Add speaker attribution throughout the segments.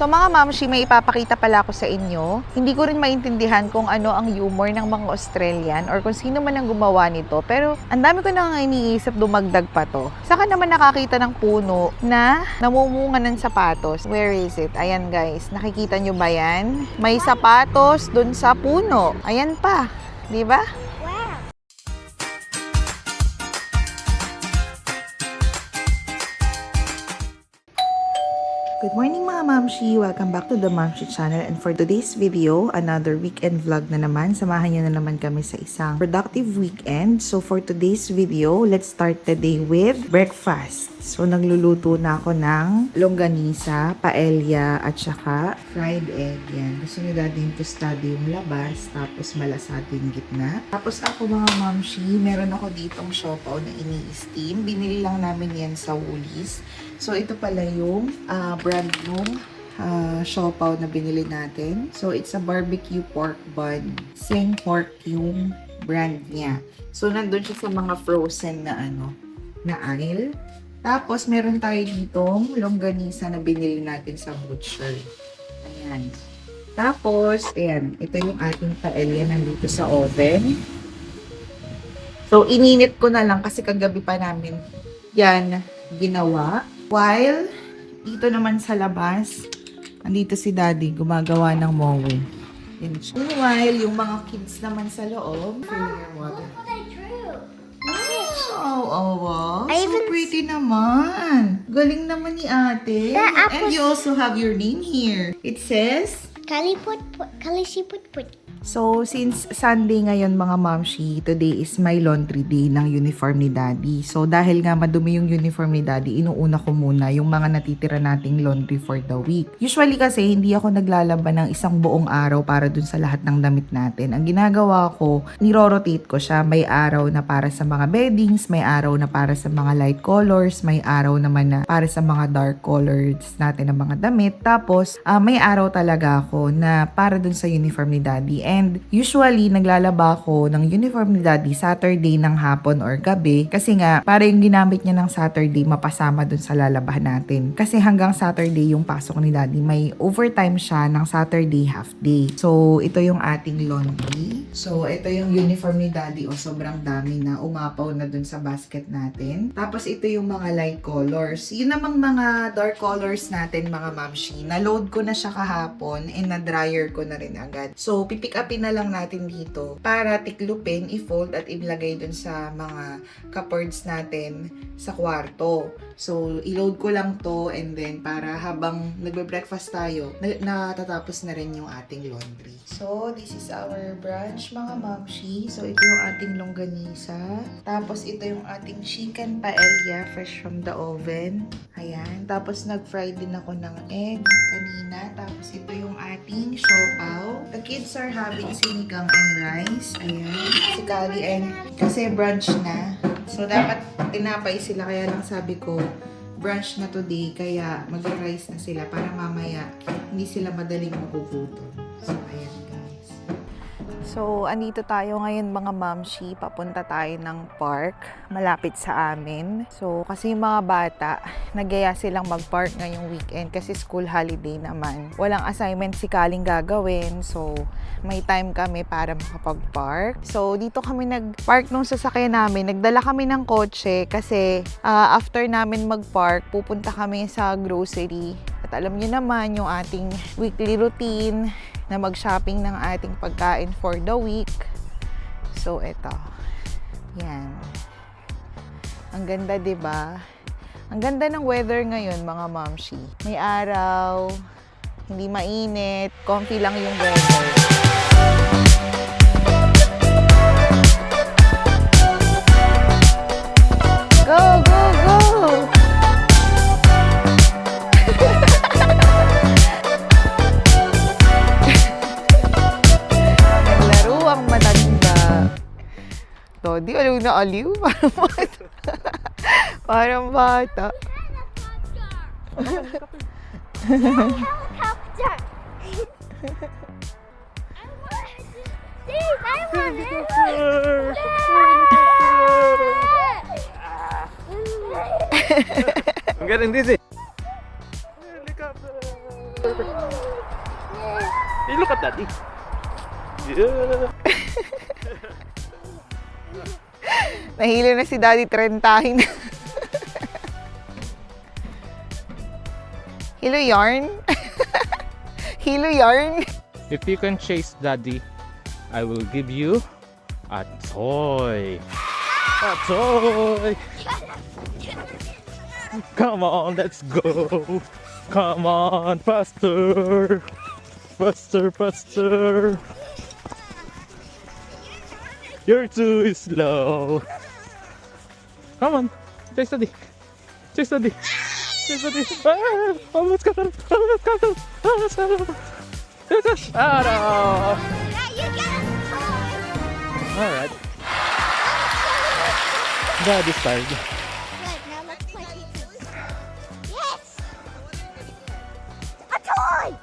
Speaker 1: So mga mamshi, may ipapakita pala ako sa inyo. Hindi ko rin maintindihan kung ano ang humor ng mga Australian or kung sino man ang gumawa nito. Pero ang dami ko nang iniisip dumagdag pa to. Saka naman nakakita ng puno na namumunga ng sapatos. Where is it? Ayan guys, nakikita nyo ba yan? May sapatos dun sa puno. Ayan pa, di ba? Good morning mga Mamshi! Welcome back to the Mamshi channel, and for today's video, another weekend vlog na naman. Samahan nyo na naman kami sa isang productive weekend. So for today's video, let's start the day with breakfast. So nagluluto na ako ng longganisa, paella, at saka fried egg. Yan. Gusto nyo dating tostado yung labas, tapos malasado yung gitna. Tapos ako mga Mamshi, meron ako ditong siopaw na ini-steam. Binili lang namin yan sa Woolies. So ito pala yung brand nung siopaw na binili natin. So, it's a barbecue pork bun. Sing Pork yung brand niya. So, nandun siya sa mga frozen na na aisle. Tapos, meron tayo ditong longganisa na binili natin sa butcher. Ayan. Tapos, ayan. Ito yung ating paella nandito sa oven. So, ininit ko na lang kasi kagabi pa namin yan ginawa. While, dito naman sa labas, andito si Daddy, gumagawa ng mowe. Meanwhile, yung mga kids naman sa loob, filling your water.
Speaker 2: Look what I drew.
Speaker 1: Wow. So pretty naman. Galing naman ni ate. And you also have your name here. It says,
Speaker 2: Kalisiput.
Speaker 1: so, since Sunday ngayon mga Mamshi, today is my laundry day ng uniform ni Daddy. So, dahil nga madumi yung uniform ni Daddy, inuuna ko muna yung mga natitira nating laundry for the week. Usually kasi, hindi ako naglalaban ng isang buong araw para dun sa lahat ng damit natin. Ang ginagawa ko, niro-rotate ko siya. May araw na para sa mga beddings, may araw na para sa mga light colors, may araw naman na para sa mga dark colors natin ng mga damit. Tapos, may araw talaga ako na para dun sa uniform ni Daddy. And usually, naglalaba ako ng uniform ni Daddy Saturday ng hapon or gabi. Kasi nga, para yung ginamit niya ng Saturday, mapasama dun sa lalabahan natin. Kasi hanggang Saturday yung pasok ni Daddy, may overtime siya ng Saturday half day. So, ito yung ating laundry. So, ito yung uniform ni Daddy. Sobrang dami na umapaw na dun sa basket natin. Tapos, ito yung mga light colors. Yun namang mga dark colors natin, mga mamshi. Na-load ko na siya kahapon and na-dryer ko na rin agad. So, pipick upin na lang natin dito para tiklupin, i-fold at ilagay dun sa mga cupboards natin sa kwarto. So, i-load ko lang to and then para habang nagbe-breakfast tayo, natatapos na rin yung ating laundry. So, this is our brunch mga mamshi. So, ito yung ating longganisa. Tapos, ito yung ating chicken paella fresh from the oven. Ayan. Tapos, nag-fry din ako ng egg kanina. Tapos, ito yung ating siopaw. The kids are having sinigang and rice. Ayan. Si Kali and kasi brunch na. So, dapat tinapay sila. Kaya lang sabi ko, brunch na today. Kaya mag-rice na sila para mamaya hindi sila madaling magugutom. So, ayan guys. So, andito tayo ngayon mga mamshi. Papunta tayo ng park. Malapit sa amin. So, kasi yung mga bata, nagyaya silang mag-park ngayong weekend kasi school holiday naman. Walang assignment si Kaling gagawin. So, may time kami para makapag-park. So, dito kami nag-park nung sasakyan namin. Nagdala kami ng kotse kasi after namin mag-park, pupunta kami sa grocery. At alam niyo naman yung ating weekly routine na mag-shopping ng ating pagkain for the week. So, eto. Yan. Ang ganda, 'di ba? Ang ganda ng weather ngayon, mga mamshi. May araw, hindi mainit, comfy lang yung weather. Go, go, go! Naglaro ang matanda. Todi, aliw na aliw. Parang bata.
Speaker 2: Helicopter. Steve, I want it.
Speaker 3: I'm getting dizzy. Hey, look at Daddy. Yeah.
Speaker 1: Nahilo na si Daddy trentahin. Hilo yarn? Hilo yarn?
Speaker 3: If you can chase Daddy, I will give you a toy. A toy. Come on, let's go. Come on, faster. Faster, faster. You're too slow. Come on, chase Daddy. Chase Daddy. Chase Daddy. Ah, almost got him. Almost got him. Almost got him. Ah, no.
Speaker 2: Now you get a toy.
Speaker 3: Alright. Daddy's tired.
Speaker 2: Good, now let's play pieces. Yes! A toy!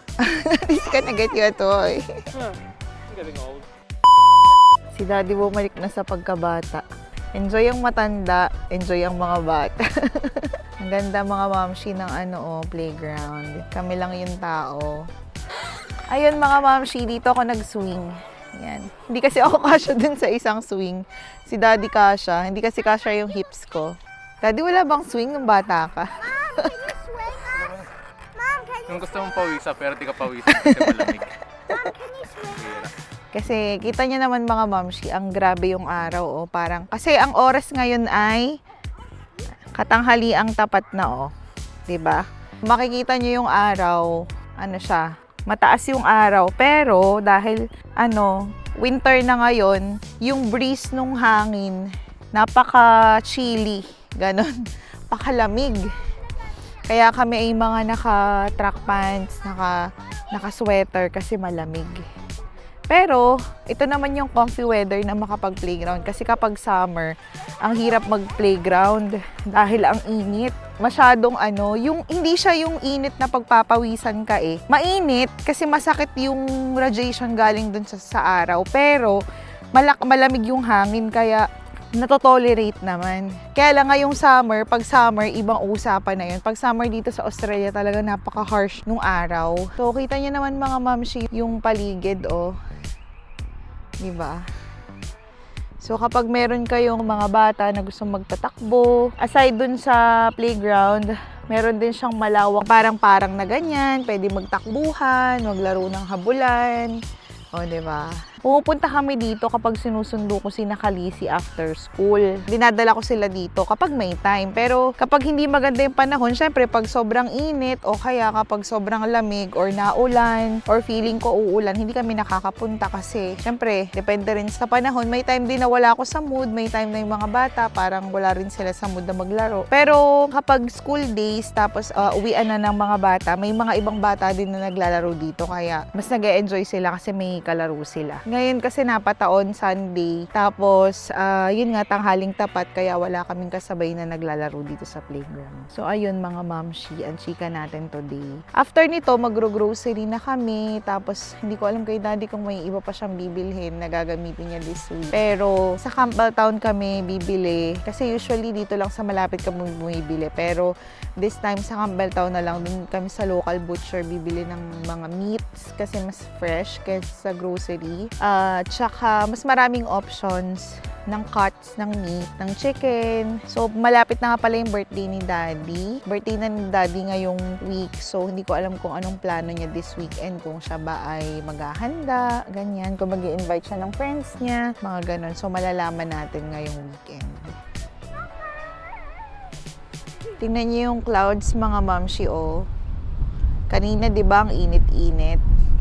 Speaker 1: He's gonna get you a toy.
Speaker 3: I'm getting old.
Speaker 1: Si Daddy bumalik na sa pagkabata. Enjoy ang matanda, enjoy ang mga bata. Ang ganda mga mamshi ng playground. Kami lang yung tao. Ayun mga mamshi, dito ako nag-swing. Yan. Hindi kasi ako kasya dun sa isang swing. Si Daddy kasya. Hindi kasi kasya yung hips ko. Daddy, wala bang swing nung bata ka?
Speaker 2: Mom, can you swing us? Mom, can you
Speaker 3: Kung gusto mong pawisa pero di ka pawisa kasi malamig.
Speaker 2: Mom, can you swing us?
Speaker 1: Kasi kita niyo naman mga mamshi, ang grabe yung araw. Oh. Parang, kasi ang oras ngayon ay katanghali ang tapat na. Oh. 'Di ba? Makikita niyo yung araw, siya, mataas yung araw. Pero dahil winter na ngayon, yung breeze nung hangin, napaka-chilly. Ganon. Pakalamig. Kaya kami ay mga naka-track pants, naka-sweater kasi malamig. Pero, ito naman yung comfy weather na makapag-playground. Kasi kapag summer, ang hirap mag-playground dahil ang init. Masyadong hindi siya yung init na pagpapawisan ka eh. Mainit kasi masakit yung radiation galing dun sa araw. Pero, malamig yung hangin kaya natotolerate naman. Kaya lang ngayong summer, pag summer, ibang usapan na yun. Pag summer dito sa Australia, talaga napaka-harsh nung araw. So, kita niyo naman mga mamshi, yung paligid, oh. Diba? So, kapag meron kayong mga bata na gusto magtatakbo, aside dun sa playground, meron din siyang malawak parang na ganyan. Pwede magtakbuhan, maglaro ng habulan. O, diba? Pumupunta kami dito kapag sinusundo ko si Nakalisi after school. Dinadala ko sila dito kapag may time. Pero kapag hindi maganda yung panahon, syempre pag sobrang init o kaya kapag sobrang lamig or naulan or feeling ko uulan, hindi kami nakakapunta kasi syempre depende rin sa panahon. May time din na wala ako sa mood, may time na yung mga bata parang wala rin sila sa mood na maglaro. Pero kapag school days tapos uwian na ng mga bata, may mga ibang bata din na naglalaro dito kaya mas nag-e-enjoy sila kasi may kalaro sila. Ngayon kasi napataon Sunday, tapos yun nga tanghaling tapat kaya wala kaming kasabay na naglalaro dito sa playground. So ayun mga mamshi, ang chika natin today. After nito magro-grocery na kami, tapos hindi ko alam kay Daddy kung may iba pa siyang bibilhin na gagamitin niya this week. Pero sa Campbelltown kami bibili kasi usually dito lang sa malapit kami bumibili. Pero this time sa Campbelltown na lang, dun kami sa local butcher bibili ng mga meats kasi mas fresh kaysa sa grocery. Tsaka mas maraming options ng cuts ng meat, ng chicken. So, malapit na nga pala yung birthday ni Daddy. Birthday na ni Daddy ngayong week. So, hindi ko alam kung anong plano niya this weekend. Kung siya ba ay maghahanda, ganyan. Kung mag-i-invite siya ng friends niya, mga ganon. So, malalaman natin ngayong weekend. Tingnan niyo yung clouds, mga mamshi, oh. Kanina, di ba, ang init-init.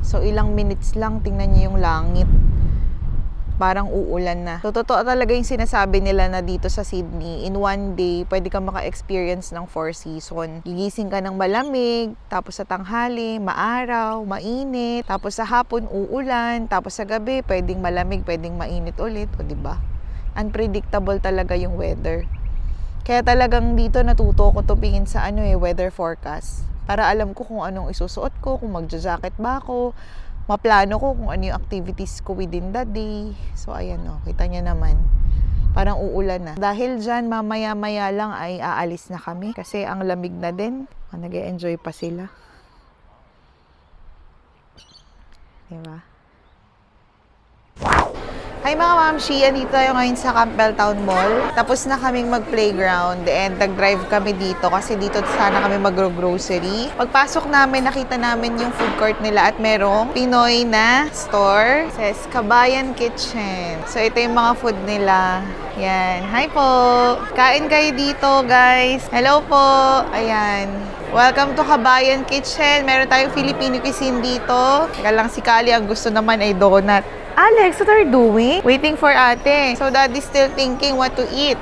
Speaker 1: So, ilang minutes lang, tingnan niyo yung langit. Parang uulan na. So, totoo talaga yung sinasabi nila na dito sa Sydney, in one day, pwede kang maka-experience ng 4 season. Gigising ka ng malamig, tapos sa tanghali, maaraw, mainit, tapos sa hapon, uulan, tapos sa gabi, pwedeng malamig, pwedeng mainit ulit, o diba? Unpredictable talaga yung weather. Kaya talagang dito natuto ko tumingin sa weather forecast. Para alam ko kung anong isusuot ko, kung magja-jacket ba ako, maplano ko kung ano yung activities ko within the day. So, ayan o, kita niya naman. Parang uulan na. Dahil dyan, mamaya-maya lang ay aalis na kami. Kasi ang lamig na din. Nag-e-enjoy pa sila. Diba? Hi mga mamshi, andito tayo ngayon sa Campbelltown Mall. Tapos na kaming mag-playground and nag-drive kami dito kasi dito sana kami mag-grocery. Pagpasok namin, nakita namin yung food court nila at merong Pinoy na store. Says Kabayan Kitchen. So ito yung mga food nila. Yan. Hi po! Kain kayo dito guys. Hello po! Ayan. Welcome to Kabayan Kitchen. Meron tayong Filipino cuisine dito. Teka lang si Kali, ang gusto naman ay donut. Alex, what are you doing? Waiting for ate. So daddy's still thinking what to eat.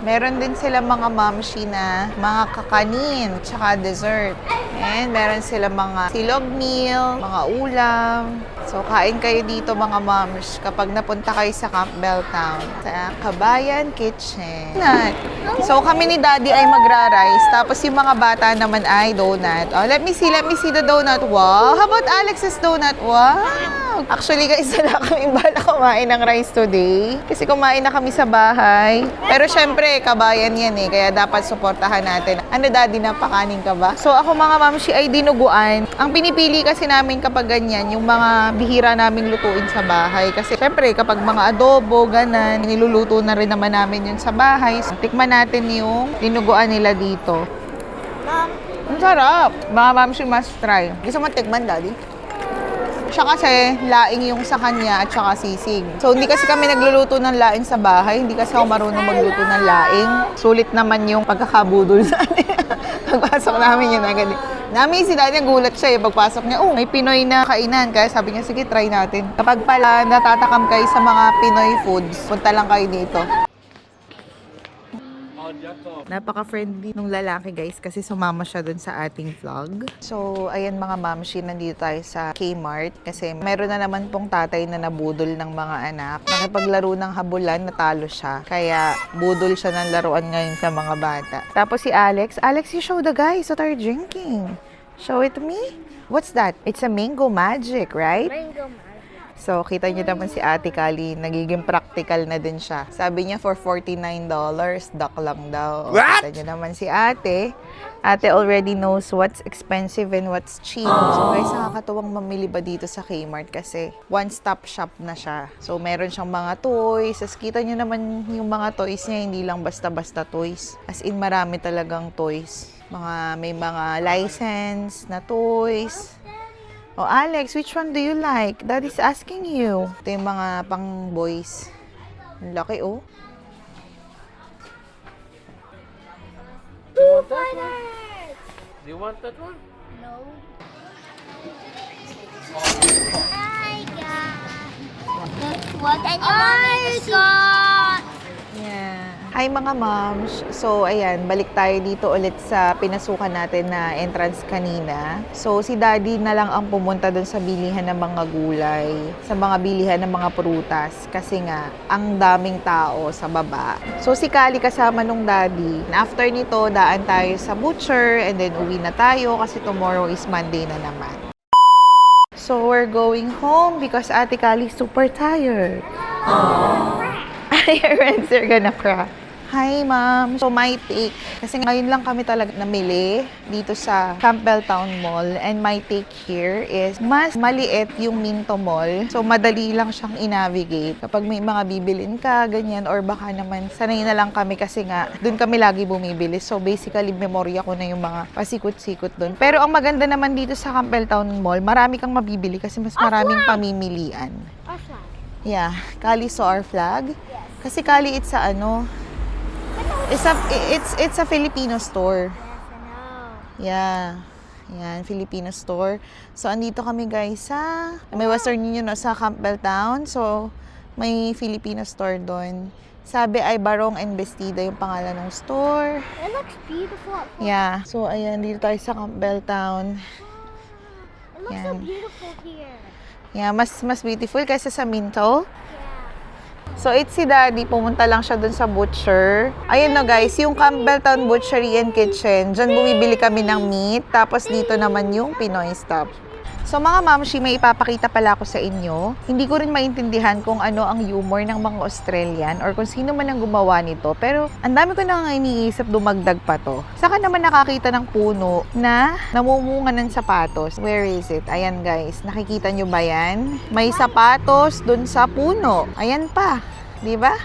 Speaker 1: Meron din sila mga mamshi na mga kakanin, tsaka dessert. And meron sila mga silog meal, mga ulam. So, kain kayo dito mga moms kapag napunta kayo sa Campbelltown, sa Kabayan Kitchen. So, kami ni Daddy ay magra-rice. Tapos yung mga bata naman ay donut. Oh, let me see the donut. Wow! How about Alex's donut? Wow! Actually, guys, wala kaming bala kumain ng rice today. Kasi kumain na kami sa bahay. Pero syempre, kabayan yan eh. Kaya dapat suportahan natin. Ano, Daddy, napakanin ka ba? So, ako mga mamshi ay dinuguan. Ang pinipili kasi namin kapag ganyan, yung mga bihira naming lutuin sa bahay. Kasi syempre, kapag mga adobo, ganan, niluluto na rin naman namin yun sa bahay. So, tikman natin yung dinuguan nila dito.
Speaker 2: Mom,
Speaker 1: Ang sarap! Mga mamshi must try. Gusto mo tikman, Daddy? Siya kasi laing yung sa kanya at saka sisig. So, hindi kasi kami nagluluto ng laing sa bahay. Hindi kasi ako marunong magluto ng laing. Sulit naman yung pagkakabudol sa atin. Pagpasok namin yun agad. Namin si Daddy, nagulat siya eh. Pagpasok niya, may Pinoy na kainan. Kaya sabi niya, sige, try natin. Kapag pala natatakam kayo sa mga Pinoy foods, punta lang kayo dito. Napaka-friendly nung lalaki guys kasi sumama siya dun sa ating vlog. So, ayan mga mamshi, nandito tayo sa Kmart kasi meron na naman pong tatay na nabudol ng mga anak. Nakipaglaro ng habulan, natalo siya. Kaya, budol siya ng laruan ngayon sa mga bata. Tapos si Alex, you show the guys what are you drinking. Show it to me. What's that? It's a mango magic, right?
Speaker 2: mango man.
Speaker 1: So, kita niyo naman si Ate Kali, nagiging practical na din siya. Sabi niya for $49, duck lang daw. What? Kita niyo naman si Ate. Ate already knows what's expensive and what's cheap. So, guys, nakakatuwang mamili ba dito sa Kmart kasi one-stop shop na siya. So, meron siyang mga toys. As kita niyo naman yung mga toys niya, hindi lang basta-basta toys. As in, marami talagang toys. May mga license na toys. Oh, Alex, which one do you like? Daddy's asking you. Ito yung mga pang boys. Ang laki, oh.
Speaker 2: Foo Fighters!
Speaker 3: Do you want that one?
Speaker 2: No. I got. That's what I got.
Speaker 1: Yeah. Hi mga moms. So, ayan, balik tayo dito ulit sa pinasukan natin na entrance kanina. So, si Daddy na lang ang pumunta dun sa bilihan ng mga gulay, sa mga bilihan ng mga prutas. Kasi nga, ang daming tao sa baba. So, si Kali kasama nung Daddy. After nito, daan tayo sa butcher and then uwi na tayo kasi tomorrow is Monday na naman. So, we're going home because Ate Kali's super tired. Your friends are gonna cry. Hi, ma'am. So, my take, kasi ngayon lang kami talaga namili dito sa Campbelltown Mall. And my take here is, mas maliit yung Minto Mall. So, madali lang siyang i-navigate. Kapag may mga bibilin ka, ganyan, or baka naman, sanay na lang kami kasi nga, dun kami lagi bumibili. So, basically, memorya ko na yung mga pasikot-sikot dun. Pero ang maganda naman dito sa Campbelltown Mall, marami kang mabibili kasi mas maraming pamimilian.
Speaker 2: Our flag.
Speaker 1: Yeah. Kali saw our flag. Kasi Kali, it's sa ano, it's a Filipino store.
Speaker 2: Yes, I know.
Speaker 1: Yeah. Yan, Filipino store. So, andito kami guys sa may Western Union no, sa Campbelltown. So, may Filipino store doon. Sabi ay Barong and Bestida yung pangalan ng store.
Speaker 2: It looks beautiful.
Speaker 1: Yeah. So, ayan, dito tayo sa Campbelltown.
Speaker 2: It looks so
Speaker 1: Yan.
Speaker 2: beautiful here.
Speaker 1: Yeah, mas beautiful kaysa sa Minto.
Speaker 2: Yeah.
Speaker 1: So, it's si Daddy. Pumunta lang siya dun sa butcher. Ayun na guys, yung Campbelltown Butchery and Kitchen. Diyan bumibili kami ng meat. Tapos dito naman yung Pinoy stuff. So mga mamshi, may ipapakita pala ako sa inyo. Hindi ko rin maintindihan kung ano ang humor ng mga Australian or kung sino man ang gumawa nito. Pero ang dami ko na iniisip dumagdag pa to. Saka naman nakakita ng puno na namumunga ng sapatos. Where is it? Ayan guys, nakikita nyo ba yan? May sapatos dun sa puno. Ayan pa, di ba?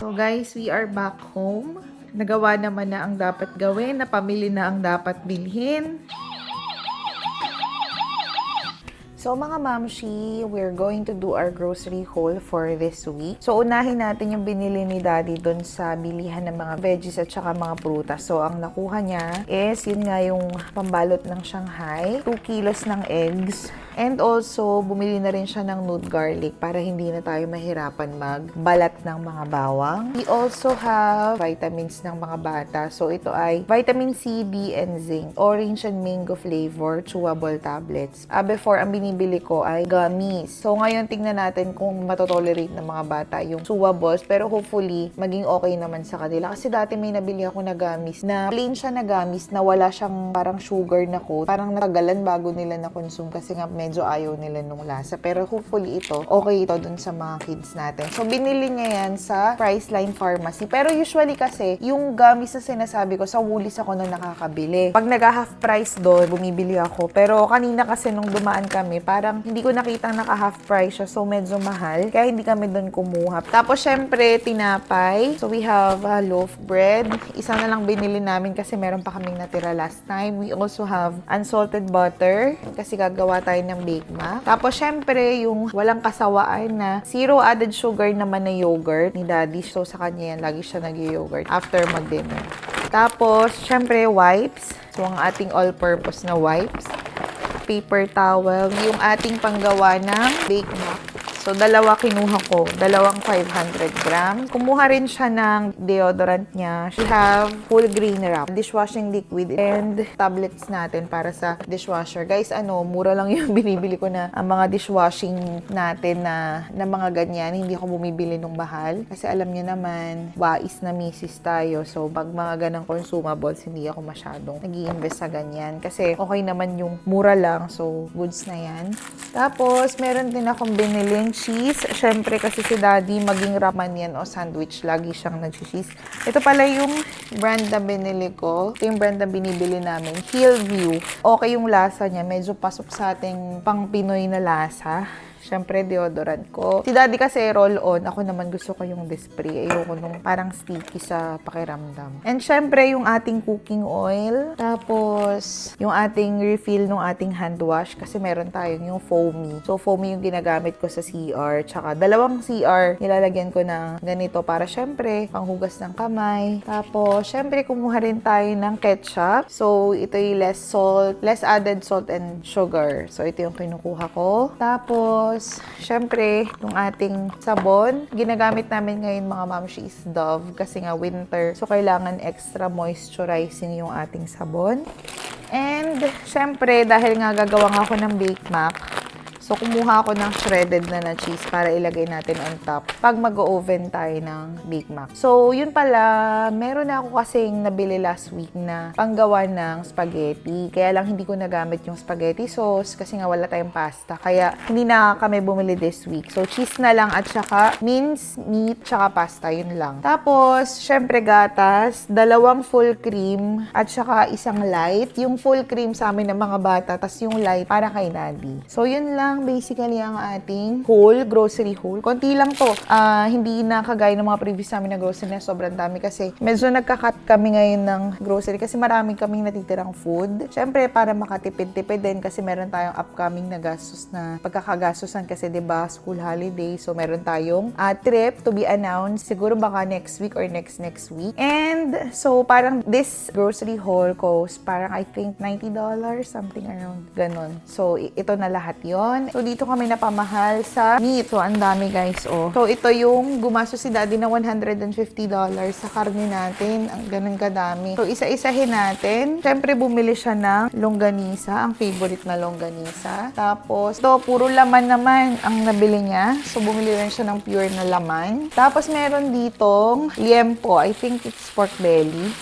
Speaker 1: So guys, we are back home. Nagawa naman na ang dapat gawin, napamili na ang dapat bilhin. So mga mamshi, we're going to do our grocery haul for this week. So unahin natin yung binili ni Daddy doon sa bilihan ng mga veggies at saka mga prutas. So ang nakuha niya is yun nga yung pambalot ng Shanghai, 2 kilos ng eggs, and also bumili na rin siya ng nude garlic para hindi na tayo mahirapan magbalat ng mga bawang. We also have vitamins ng mga bata. So ito ay vitamin C, D, and zinc. Orange and mango flavor, chewable tablets. Before, ang binibili ko ay gummies. So ngayon, tingnan natin kung matotolerate ng mga bata yung chewables. Pero hopefully, maging okay naman sa kanila. Kasi dati may nabili ako na gummies na plain siya na gummies na wala siyang parang sugar na coat. Parang natagalan bago nila na-consume kasi nga medyo ayaw nila nung lasa. Pero hopefully ito, okay ito dun sa mga kids natin. So binili niya yan sa Priceline Pharmacy. Pero usually kasi, yung gummies na sinasabi ko, sa Woolies ako nung nakakabili. Pag nag-half price doon, bumibili ako. Pero kanina kasi nung dumaan kami, parang hindi ko nakita naka-half price siya. So medyo mahal. Kaya hindi kami doon kumuha. Tapos syempre, tinapay. So we have a loaf bread. Isa na lang binili namin kasi meron pa kaming natira last time. We also have unsalted butter kasi gagawa tayo ng bake mac. Tapos syempre, yung walang kasawaan na zero added sugar naman na yogurt ni Daddy. So sa kanya yan, lagi siya nag-yogurt after mag-dinner. Tapos, syempre, wipes. So ang ating all-purpose na wipes. Paper towel. Yung ating panggawa ng bake mac. So, dalawa kinuha ko. Dalawang 500 grams. Kumuha rin siya ng deodorant niya. She have full grain wrap, dishwashing liquid, and tablets natin para sa dishwasher. Guys, mura lang yung binibili ko na ang mga dishwashing natin na mga ganyan. Hindi ako bumibili ng mahal. Kasi alam niyo naman, wais na misis tayo. So, pag mga ganang consumables, hindi ako masyadong nag-i-invest sa ganyan. Kasi okay naman yung mura lang. So, goods na yan. Tapos, meron din akong biniling cheese. Siyempre, kasi si Daddy, maging ramen yan o sandwich, lagi siyang nag-cheese. Ito pala yung brand na binili ko. Ito yung brand na binibili namin. Hillview. Okay yung lasa niya. Medyo pasok sa ating pang Pinoy na lasa. Siyempre, deodorant ko. Si Daddy kasi roll-on. Ako naman gusto ko yung spray. Ayoko nung parang sticky sa pakiramdam. And siyempre, yung ating cooking oil. Tapos, yung ating refill ng ating hand wash. Kasi meron tayong yung foamy. So, foamy yung ginagamit ko sa CR. Tsaka, dalawang CR. Nilalagyan ko ng ganito para siyempre, panghugas ng kamay. Tapos, siyempre, kumuha rin tayo ng ketchup. So, ito yung less salt, less added salt and sugar. So, ito yung kinukuha ko. Tapos, syempre, yung ating sabon, ginagamit namin ngayon mga mamshi is Dove kasi nga winter. So, kailangan extra moisturizing yung ating sabon. And, syempre, dahil nga gagawa nga ako ng bake mac, so, kumuha ako ng shredded na cheese para ilagay natin on top pag mag-oven tayo ng Bake Mac. So, yun pala, meron na ako kasing nabili last week na panggawa ng spaghetti. Kaya lang hindi ko nagamit yung spaghetti sauce kasi nga wala tayong pasta. Kaya hindi na kami bumili this week. So, cheese na lang at saka minced meat tsaka pasta. Yun lang. Tapos, syempre gatas, 2 full cream at saka isang light. Yung full cream sa amin ng mga bata, tas yung light para kay Daddy. So, yun lang basically ang ating haul, grocery haul. Konti lang to. Hindi na kagaya ng mga previous namin na grocery na sobrang dami kasi medyo nagka-cut kami ngayon ng grocery kasi marami kaming natitirang food. Siyempre, para makatipid-tipid din kasi meron tayong upcoming na gastos na pagkakagastosan kasi 'di ba school holiday. So, meron tayong trip to be announced siguro baka next week or next week. And so, parang this grocery haul cost parang I think $90, something around ganon. So, ito na lahat yon. So, dito kami napamahal sa meat. So, ang dami guys, oh. So, ito yung gumastos si Daddy na $150 sa karne natin. Ang ganun kadami. So, isa-isahin natin. Siyempre, bumili siya ng longganisa. Ang favorite na longganisa. Tapos, ito, puro laman naman ang nabili niya. So, bumili rin siya ng pure na laman. Tapos, meron ditong liempo. I think it's pork belly.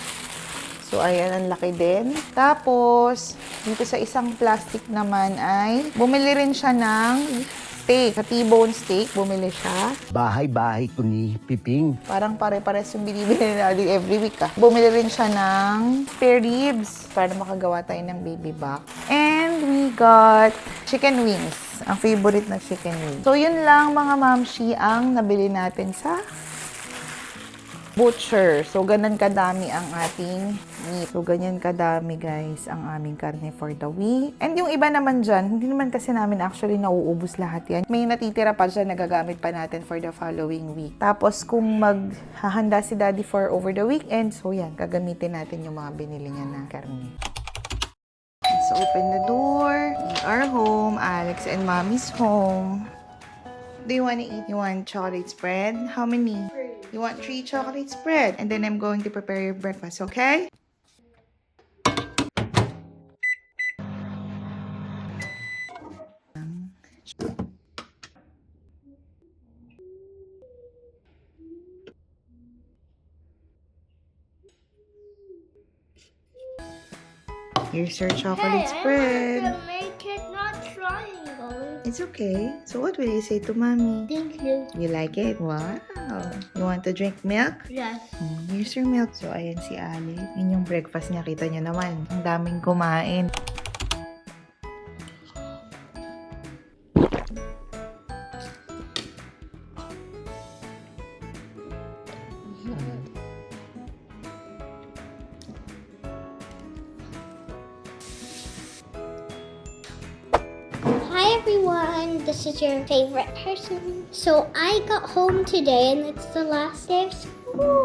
Speaker 1: So, ayan, ang laki din. Tapos, dito sa isang plastic naman ay bumili rin siya ng steak. Sa T-bone steak, bumili siya.
Speaker 4: Bahay-bahay ko ni Piping.
Speaker 1: Parang pare-pares yung binibili natin every week Bumili rin siya ng spare ribs para makagawa tayo ng baby back. And we got chicken wings. Ang favorite na chicken wings. So, yun lang mga mamshi ang nabili natin sa butcher. So, ganun kadami ang ating meat. So, ganyan kadami, guys, ang aming karne for the week. And yung iba naman dyan, hindi naman kasi namin actually nauubos lahat yan. May natitira pa dyan na gagamit pa natin for the following week. Tapos, kung maghahanda si Daddy for over the weekend, so yan, gagamitin natin yung mga binili niya na karne. Let's open the door. We are home. Alex and Mommy's home. Do you want to eat? You want chocolate spread? How many? 3. You want 3 chocolate spread? And then I'm going to prepare your breakfast, okay? Here's your chocolate spread.
Speaker 2: I want to make it not triangle.
Speaker 1: It's okay. So what will you say to Mommy?
Speaker 2: Thank you.
Speaker 1: You like it? Wow. You want to drink milk?
Speaker 2: Yes.
Speaker 1: Here's your milk. So, ayan si Ali. Yun yung breakfast niya. Kita niyo naman. Ang daming kumain.
Speaker 2: Hi everyone, this is your favorite person. So I got home today and it's the last day of school.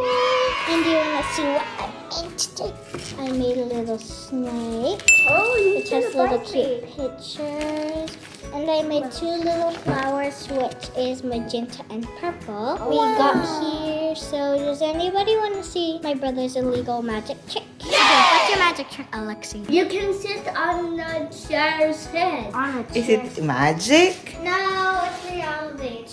Speaker 2: And do you want to see what I made today? I made a little snake. Oh, it has little cute pictures. And I made 2 little flowers, which is magenta and purple. We got here. So does anybody want to see my brother's illegal magic trick? Okay, what's your magic trick, Alexi?
Speaker 5: You can sit on the chair's head.
Speaker 2: On a
Speaker 1: Is
Speaker 2: chair.
Speaker 1: it magic?
Speaker 2: No, it's reality.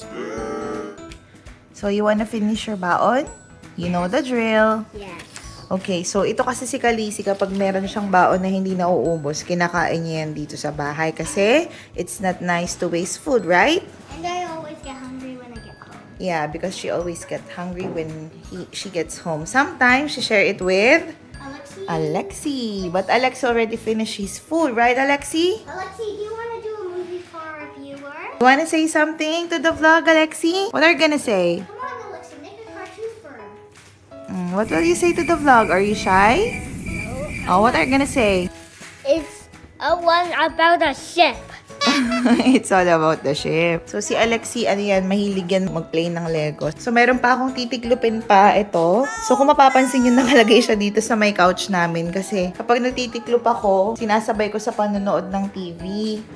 Speaker 1: So, you wanna finish your baon? You know the drill.
Speaker 2: Yes.
Speaker 1: Okay, so ito kasi si Kalisi kapag meron siyang baon na hindi nauubos, kinakain niya yan dito sa bahay kasi it's not nice to waste food, right?
Speaker 2: And I always get hungry when I get home.
Speaker 1: Yeah, because she always gets hungry when she gets home. Sometimes she share it with
Speaker 2: Alexi?
Speaker 1: Alexi. But Alexi already finished his food, right, Alexi?
Speaker 2: Alexi, do you want to do a movie for our viewer?
Speaker 1: You wanna say something to the vlog, Alexi? What are you gonna say?
Speaker 2: Come on, Alexi, make a cartoon for him.
Speaker 1: What will you say to the vlog? Are you shy? Oh, what are you gonna say?
Speaker 5: It's a one about a ship.
Speaker 1: It's all about the ship. So, si Alexi, ano yan, mahilig yan mag-play ng Lego. So, meron pa akong titiklupin pa ito. So, kung mapapansin nyo, nakalagay siya dito sa may couch namin. Kasi, kapag natitiklop ako, sinasabay ko sa panonood ng TV.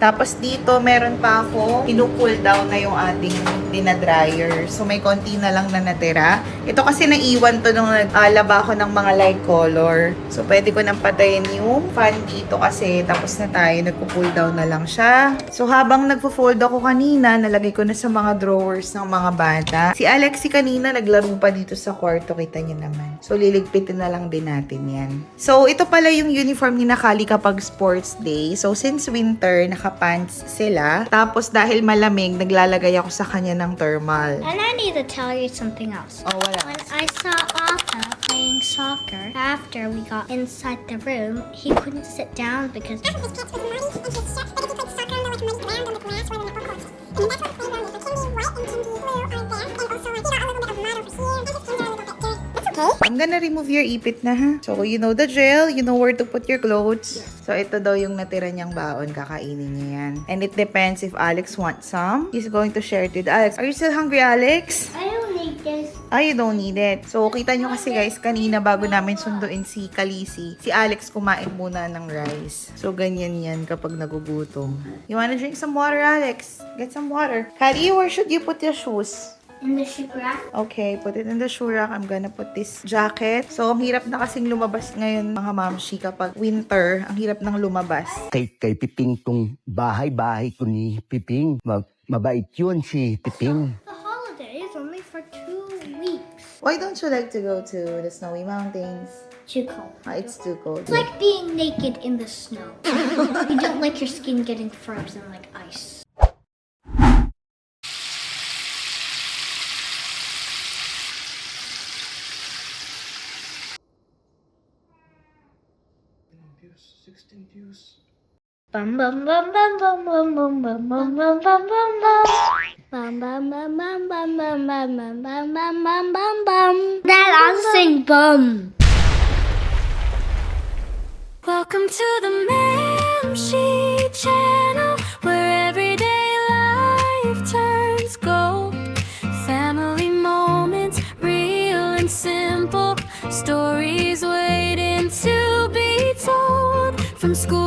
Speaker 1: Tapos, dito, meron pa ako, pinupull down na yung ating dinadryer. So, may konti na lang na natira. Ito kasi naiwan to nung nag-alaba ako ng mga light color. So, pwede ko nang patayin yung fan dito kasi tapos na tayo, nagpo-pull down na lang siya. So, habang nagpo-fold ako kanina, nalagay ko na sa mga drawers ng mga bata. Si Alexi kanina, naglaro pa dito sa kwarto. Kita niyo naman. So, liligpitin na lang din natin yan. So, ito pala yung uniform ni Nakali kapag sports day. So, since winter, nakapants sila. Tapos, dahil malamig, naglalagay ako sa kanya ng thermal.
Speaker 2: And I need to tell you something else.
Speaker 1: Oh, wala.
Speaker 2: When I saw Alpha playing soccer, after we got inside the room, he couldn't sit down because
Speaker 1: I'm gonna remove your ipit na ha. So, you know the drill. You know where to put your clothes. So, ito daw yung natira niyang baon. Kakainin niya yan. And it depends if Alex wants some. He's going to share it with Alex. Are you still hungry, Alex?
Speaker 2: I don't need this.
Speaker 1: Ah, you don't need it. So, kita nyo kasi guys, kanina bago namin sunduin si Kalisi, si Alex kumain muna ng rice. So, ganyan yan kapag nagugutom. You wanna drink some water, Alex? Get some water. Kali, where should you put your shoes?
Speaker 2: In the ship rack?
Speaker 1: Okay, put it in the shoe rack. I'm gonna put this jacket. So, ang hirap na kasing lumabas ngayon, mga mamshi, kapag winter, ang hirap nang lumabas.
Speaker 4: Kay Piping tong bahay-bahay ko ni Piping. Mabait yun si Piping.
Speaker 2: The holidays only for 2 weeks.
Speaker 1: Why don't you like to go to the snowy mountains?
Speaker 2: Too cold.
Speaker 1: It's too cold.
Speaker 2: It's like being naked in the snow. You don't like your skin getting frozen like ice. Bum bum bum bum bum bum bum bum bum bum bum bum bum. Bum bum bum bum bum bum bum bum bum bum bum bum bum.
Speaker 5: Dad, I'll sing bum.
Speaker 6: Welcome to the Mamshi channel, where everyday life turns gold. Family moments, real and simple, stories waiting to be told. From school